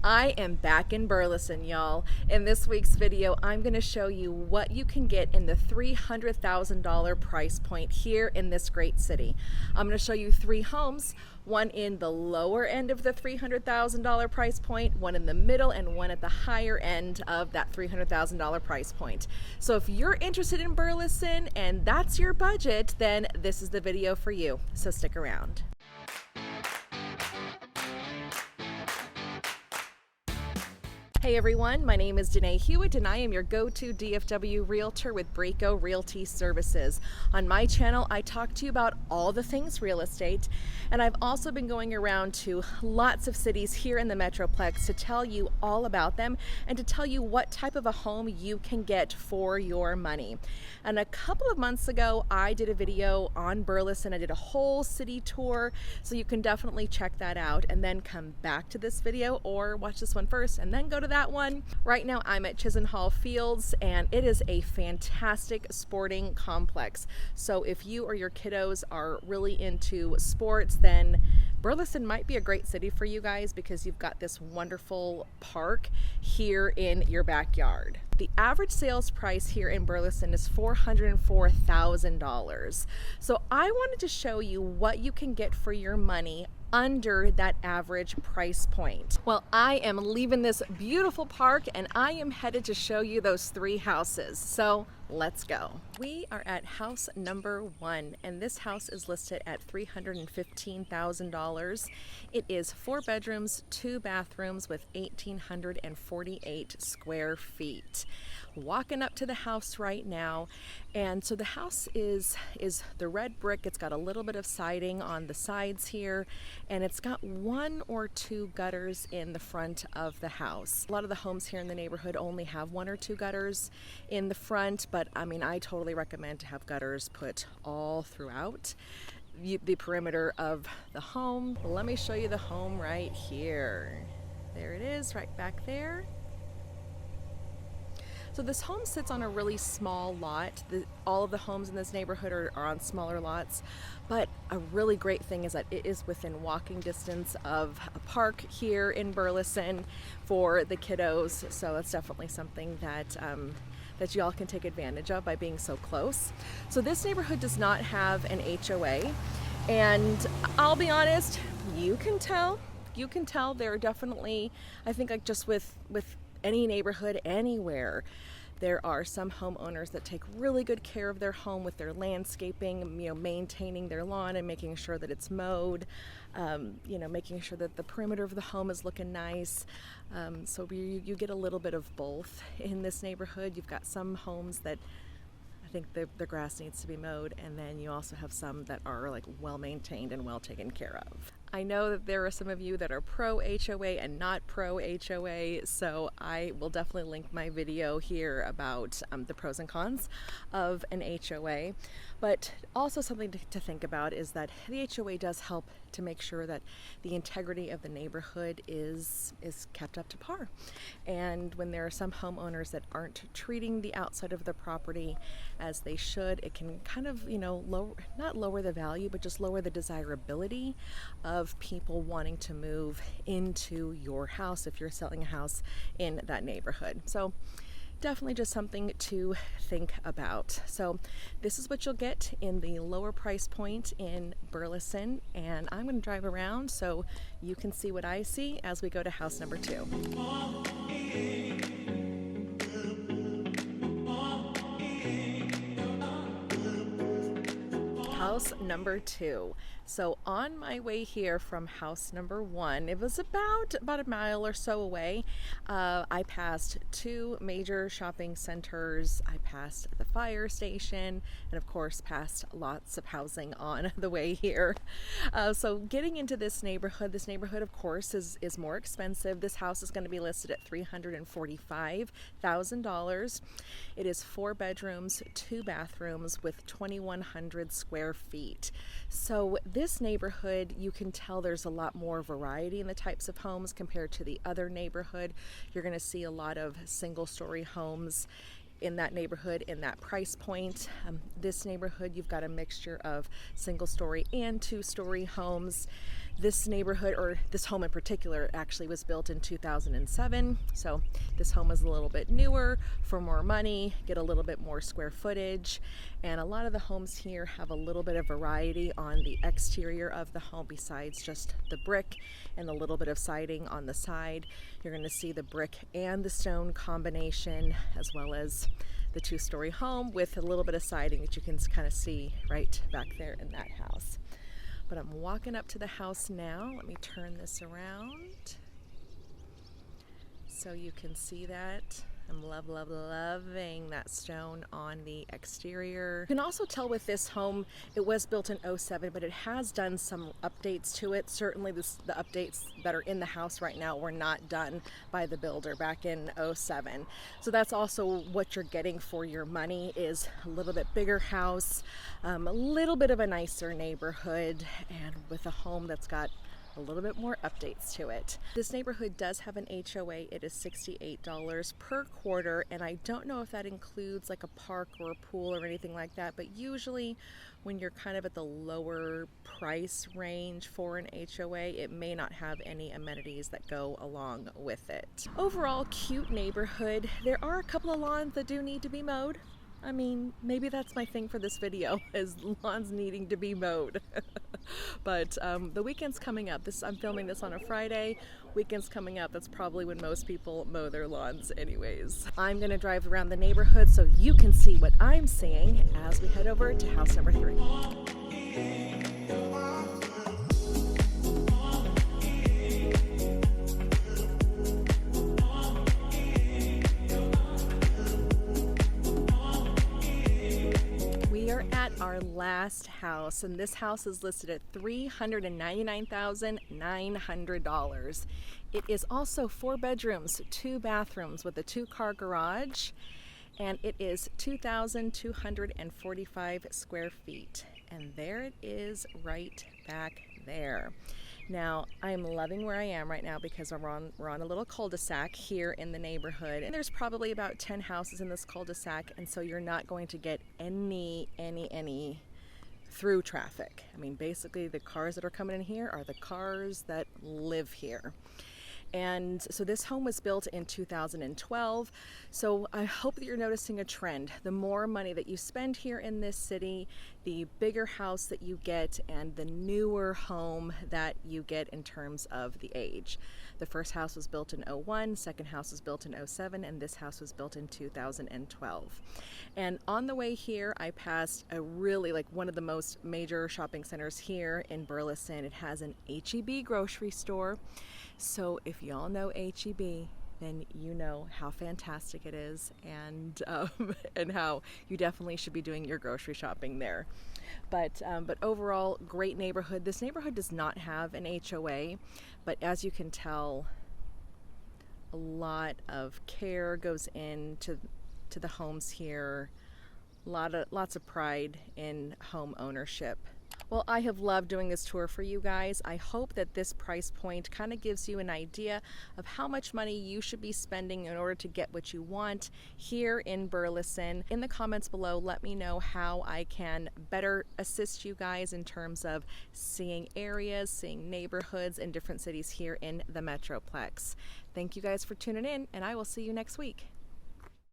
I am back in Burleson, y'all. In this week's video, I'm going to show you what you can get in the $300,000 price point here in this great city. I'm going to show you 3 homes, one in the lower end of the $300,000 price point, one in the middle, and one at the higher end of that $300,000 price point. So if you're interested in Burleson and that's your budget, then this is the video for you. So stick around. Hey everyone, my name is Danae Hewitt and I am your go-to DFW Realtor with Braco Realty Services. On my channel, I talk to you about all the things real estate, and I've also been going around to lots of cities here in the Metroplex to tell you all about them and to tell you what type of a home you can get for your money. And a couple of months ago, I did a video on Burleson. I did a whole city tour, so you can definitely check that out and then come back to this video or watch this one first and then go to that one. Right now I'm at Chisenhall Fields and it is a fantastic sporting complex. So if you or your kiddos are really into sports, then Burleson might be a great city for you guys because you've got this wonderful park here in your backyard. The average sales price here in Burleson is $404,000. So I wanted to show you what you can get for your money under that average price point. Well, I am leaving this beautiful park and I am headed to show you those 3 houses. So let's go. We are at house number 1 and this house is listed at $315,000. It is 4 bedrooms, 2 bathrooms with 1,848 square feet. Walking up to the house right now, and so the house is the red brick. It's got a little bit of siding on the sides here, and it's got 1 or 2 gutters in the front of the house. A lot of the homes here in the neighborhood only have 1 or 2 gutters in the front, but I mean, I totally recommend to have gutters put all throughout the perimeter of the home. Let me show you the home right here. There it is, right back there. So this home sits on a really small lot. All of the homes in this neighborhood are on smaller lots, but a really great thing is that it is within walking distance of a park here in Burleson for the kiddos. So that's definitely something that that y'all can take advantage of by being so close. So this neighborhood does not have an HOA, and I'll be honest, you can tell there are definitely, I think like just with any neighborhood anywhere, there are some homeowners that take really good care of their home with their landscaping, maintaining their lawn and making sure that it's mowed, making sure that the perimeter of the home is looking nice. So you get a little bit of both in this neighborhood. You've got some homes that I think the grass needs to be mowed, and then you also have some that are like well maintained and well taken care of. I know that there are some of you that are pro HOA and not pro HOA, so I will definitely link my video here about the pros and cons of an HOA. But also something to think about is that the HOA does help to make sure that the integrity of the neighborhood is kept up to par. And when there are some homeowners that aren't treating the outside of the property as they should, it can kind of, not lower the value, but just lower the desirability of people wanting to move into your house if you're selling a house in that neighborhood. So definitely just something to think about. So this is what you'll get in the lower price point in Burleson, and I'm going to drive around so you can see what I see as we go to house number 2. House number 2. So on my way here from house number 1, it was about a mile or so away. I passed 2 major shopping centers. I passed the fire station, and of course passed lots of housing on the way here. So getting into this neighborhood of course is more expensive. This house is going to be listed at $345,000. It is 4 bedrooms, 2 bathrooms with 2,100 square feet. So this neighborhood, you can tell there's a lot more variety in the types of homes compared to the other neighborhood. You're going to see a lot of single-story homes in that neighborhood, in that price point. This neighborhood, you've got a mixture of single-story and 2-story homes. This neighborhood, or this home in particular, actually was built in 2007. So this home is a little bit newer, for more money, get a little bit more square footage. And a lot of the homes here have a little bit of variety on the exterior of the home besides just the brick and a little bit of siding on the side. You're going to see the brick and the stone combination, as well as the two-story home with a little bit of siding that you can kind of see right back there in that house. But I'm walking up to the house now. Let me turn this around so you can see that. I'm loving that stone on the exterior. You can also tell with this home, it was built in 07, but it has done some updates to it. Certainly the updates that are in the house right now were not done by the builder back in 07. So that's also what you're getting for your money, is a little bit bigger house, a little bit of a nicer neighborhood, and with a home that's got a little bit more updates to it. This neighborhood does have an HOA. It is $68 per quarter, and I don't know if that includes like a park or a pool or anything like that, but usually when you're kind of at the lower price range for an HOA, it may not have any amenities that go along with it. Overall, cute neighborhood. There are a couple of lawns that do need to be mowed. I mean, maybe that's my thing for this video, is lawns needing to be mowed. But the weekend's coming up. I'm filming this on a Friday. Weekend's coming up. That's probably when most people mow their lawns anyways. I'm gonna drive around the neighborhood so you can see what I'm seeing as we head over to house number 3. Our last house, and this house is listed at $399,900. It is also 4 bedrooms, 2 bathrooms with a 2-car garage, and it is 2,245 square feet. And there it is right back there. Now, I'm loving where I am right now because we're on a little cul-de-sac here in the neighborhood. And there's probably about 10 houses in this cul-de-sac, and so you're not going to get any through traffic. I mean, basically the cars that are coming in here are the cars that live here. And so this home was built in 2012. So I hope that you're noticing a trend. The more money that you spend here in this city, the bigger house that you get and the newer home that you get in terms of the age. The first house was built in 01, second house was built in 07, and this house was built in 2012. And on the way here, I passed a really, like, one of the most major shopping centers here in Burleson. It has an H-E-B grocery store. So if y'all know H-E-B, then you know how fantastic it is, and how you definitely should be doing your grocery shopping there. But overall, great neighborhood. This neighborhood does not have an HOA, but as you can tell, a lot of care goes into the homes here. Lots of pride in home ownership. Well, I have loved doing this tour for you guys. I hope that this price point kind of gives you an idea of how much money you should be spending in order to get what you want here in Burleson. In the comments below, let me know how I can better assist you guys in terms of seeing areas, seeing neighborhoods in different cities here in the Metroplex. Thank you guys for tuning in, and I will see you next week.